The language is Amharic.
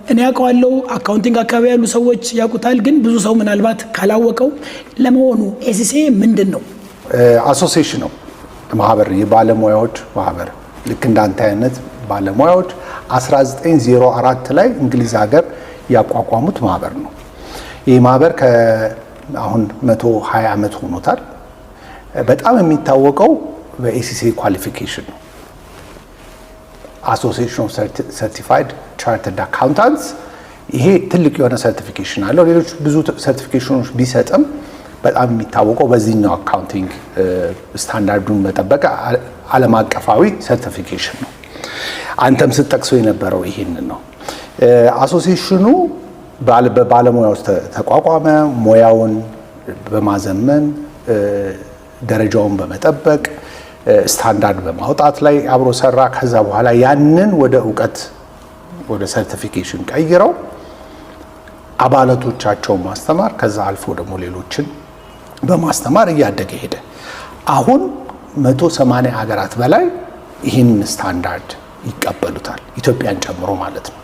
እኔ አውቀዋለሁ አካውንቲንግ አካባቢ ያሉ ሰዎች ያውቁታል ግን ብዙ ሰው ምናልባት ካላወቀው ለመሆኑ ኤሲሲኤ ምንድነው? አሶሲዬሽን ነው ማህበር የባለሙያዎች ማህበር ልክ እንዳንተ አይነት ባለሙያዎች 1904 ላይ እንግሊዝ ሀገር ያቋቋሙት ማህበር ነው። ይህ ማህበር አሁን 120 ዓመት ሆኖታል። በጣም የሚታወቀው በኤሲሲኤ ኳሊፊኬሽን ነው። አሶሲዬሽን ኦፍ ሰርቲፋይድ ቻርተርድ አካውንታንትስ ይሄ ትልቅ የሆነ ሰርቲፊኬሽን አለው። ሌሎች ብዙ ሰርቲፊኬሽኖች ቢሰጥም በጣም የሚታወቀው በዚህኛው አካውንቲንግ ስታንዳርዱን በጠበቀ ዓለም አቀፋዊ ሰርቲፊኬሽን ነው። አንተም ስትጠቅሰው የነበረው ይሄንን ነው። አሶሲዬሽኑ በባለሙያዎች ተቋቋመ። ሙያውን በማዘመን ደረጃውን በመጠበቅ ስታንዳርድ በማውጣት ላይ አብሮ ሰራ። ከዛ በኋላ ያንን ወደ ዕውቀት ወደ ሰርቲፊኬሽን ቀይረው አባላቶቻቸውን ማስተማር ከዛ አልፎ ደግሞ ሌሎችን በማስተማር እያደገ ሄደ። አሁን 180 ሀገራት በላይ ይህን ስታንዳርድ ይቀበሉታል ኢትዮጵያን ጨምሮ ማለት ነው።